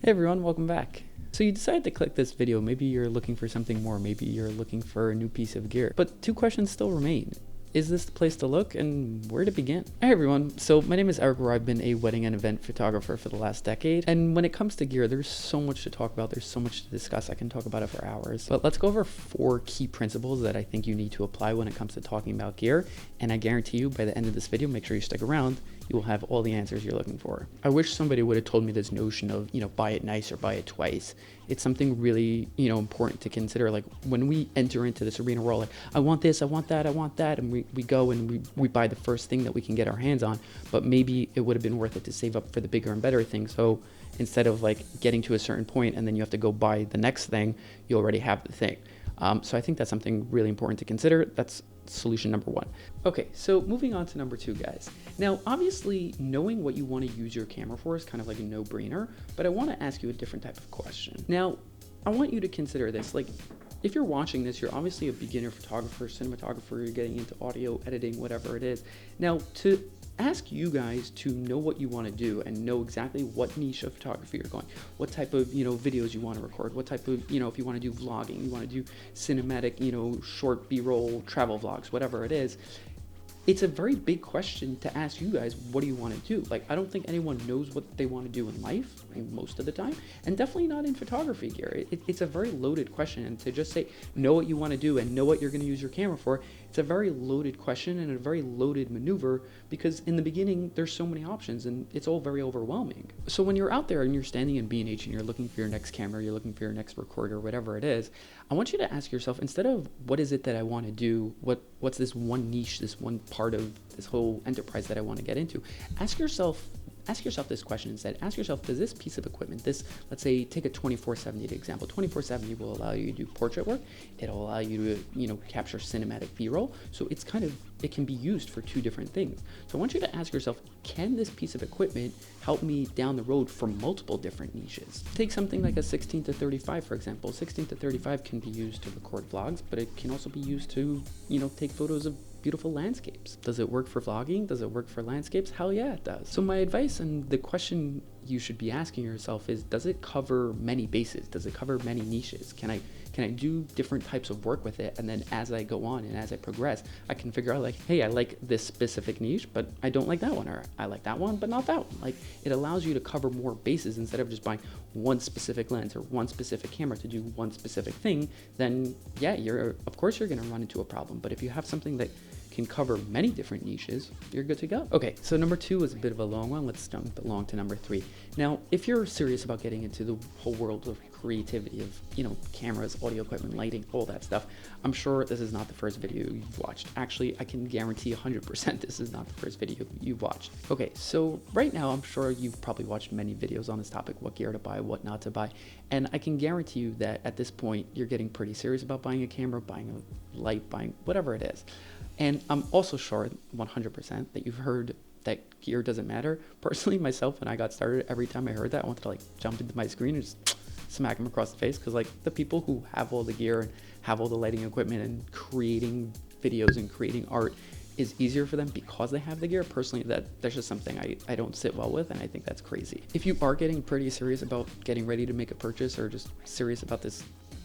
Hey everyone, welcome back. So you decided to click this video. Maybe you're looking for something more, maybe you're looking for a new piece of gear. But two questions still remain. Is this the place to look, and where to begin? Hey everyone, so my name is Eric Rohr. I've been a wedding and event photographer for the last decade, and when it comes to gear, there's so much to talk about, there's so much to discuss. I can talk about it for hours. But let's go over 4 key principles that I think you need to apply when it comes to talking about gear, and I guarantee you by the end of this video, make sure you stick around, you will have all the answers you're looking for. I wish somebody would have told me this notion of, buy it nice or buy it twice. It's something really, important to consider. Like when we enter into this arena, we're all like, I want this, I want that, I want that. And we go and we buy the first thing that we can get our hands on, but maybe it would have been worth it to save up for the bigger and better thing. So instead of like getting to a certain point and then you have to go buy the next thing, you already have the thing. So I think that's something really important to consider. That's solution number 1. Okay, so moving on to number 2, guys. Now, obviously, knowing what you want to use your camera for is kind of like a no-brainer, but I want to ask you a different type of question. Now, I want you to consider this. Like, if you're watching this, you're obviously a beginner photographer, cinematographer, you're getting into audio editing, whatever it is. Now, to ask you guys to know what you want to do and know exactly what niche of photography you're going, what type of videos you want to record, what type of if you want to do vlogging, you want to do cinematic, short B-roll travel vlogs, whatever it is. It's a very big question to ask you guys, what do you want to do? Like, I don't think anyone knows what they want to do in life, most of the time, and definitely not in photography gear. It's a very loaded question, and to just say, know what you want to do and know what you're going to use your camera for, it's a very loaded question and a very loaded maneuver, because in the beginning, there's so many options, and it's all very overwhelming. So when you're out there and you're standing in B&H and you're looking for your next camera, you're looking for your next recorder, whatever it is, I want you to ask yourself, instead of what is it that I want to do, what's this one niche, this one part of this whole enterprise that I want to get into, ask yourself this question instead. Ask yourself, does this piece of equipment, let's say, take a 24-70 example. 24-70 will allow you to do portrait work. It'll allow you to, capture cinematic B-roll. So it can be used for 2 different things. So I want you to ask yourself, can this piece of equipment help me down the road for multiple different niches? Take something like a 16-35, for example. 16-35 can be used to record vlogs, but it can also be used to, take photos of beautiful landscapes. Does it work for vlogging? Does it work for landscapes? Hell yeah, it does. So my advice, and the question you should be asking yourself is, does it cover many bases? Does it cover many niches? Can I do different types of work with it? And then as I go on and as I progress, I can figure out like, hey, I like this specific niche, but I don't like that one, or I like that one, but not that one. Like, it allows you to cover more bases instead of just buying one specific lens or one specific camera to do one specific thing. Then yeah, of course you're gonna run into a problem. But if you have something that can cover many different niches, you're good to go. Okay, so number 2 is a bit of a long one. Let's jump along to number 3. Now, if you're serious about getting into the whole world of creativity of, cameras, audio equipment, lighting, all that stuff, I'm sure this is not the first video you've watched. Actually, I can guarantee 100% this is not the first video you've watched. Okay, so right now, I'm sure you've probably watched many videos on this topic, what gear to buy, what not to buy, and I can guarantee you that at this point, you're getting pretty serious about buying a camera, buying a light, buying whatever it is. And I'm also sure 100% that you've heard that gear doesn't matter. Personally, myself, when I got started, every time I heard that, I wanted to like jump into my screen and just smack him across the face, because like the people who have all the gear and have all the lighting equipment and creating videos and creating art is easier for them because they have the gear. Personally, that's just something I don't sit well with, and I think that's crazy. If you are getting pretty serious about getting ready to make a purchase, or just serious about this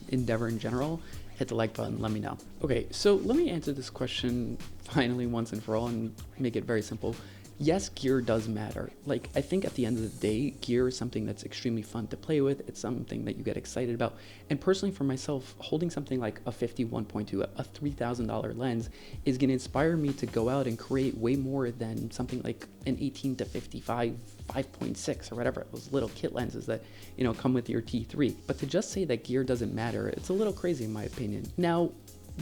endeavor in general, hit the like button, let me know. Okay, so let me answer this question finally once and for all and make it very simple. Yes, gear does matter. Like, I think at the end of the day, gear is something that's extremely fun to play with. It's something that you get excited about. And personally, for myself, holding something like a 51.2, a $3,000 lens is going to inspire me to go out and create way more than something like an 18-55 5.6 or whatever, those little kit lenses that, come with your T3. But to just say that gear doesn't matter, it's a little crazy in my opinion. Now,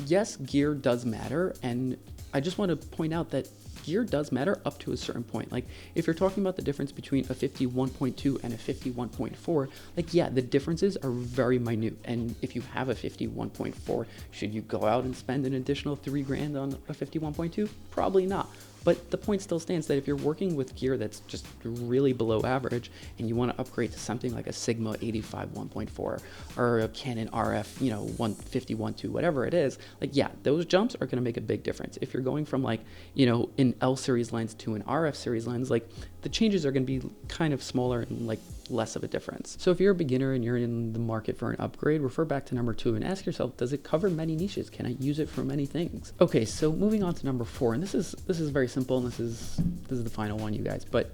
yes, gear does matter, and I just want to point out that gear does matter up to a certain point. Like, if you're talking about the difference between a 51.2 and a 51.4, like, yeah, the differences are very minute. And if you have a 51.4, should you go out and spend an additional $3,000 on a 51.2? Probably not. But the point still stands that if you're working with gear that's just really below average and you want to upgrade to something like a Sigma 85 1.4 or a Canon RF, 150 whatever it is, like, yeah, those jumps are going to make a big difference. If you're going from like, an L series lens to an RF series lens, like, the changes are going to be kind of smaller and like less of a difference. So if you're a beginner and you're in the market for an upgrade, refer back to number 2 and ask yourself, does it cover many niches? Can I use it for many things? Okay, so moving on to number 4, and this is very simple, and this is the final one, you guys. But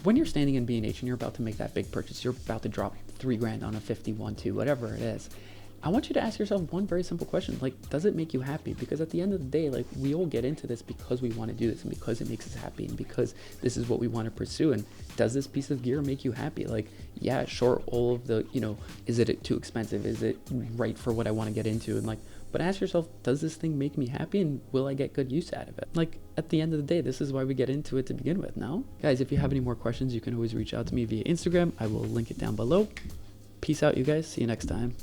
when you're standing in B&H and you're about to make that big purchase, you're about to drop $3,000 on a 51.2, whatever it is, I want you to ask yourself one very simple question, like, does it make you happy? Because at the end of the day, like, we all get into this because we want to do this and because it makes us happy and because this is what we want to pursue. And does this piece of gear make you happy? Like, yeah, sure, all of the, is it too expensive? Is it right for what I want to get into? And like, but ask yourself, does this thing make me happy and will I get good use out of it? Like, at the end of the day, this is why we get into it to begin with, no? Guys, if you have any more questions, you can always reach out to me via Instagram. I will link it down below. Peace out, you guys. See you next time.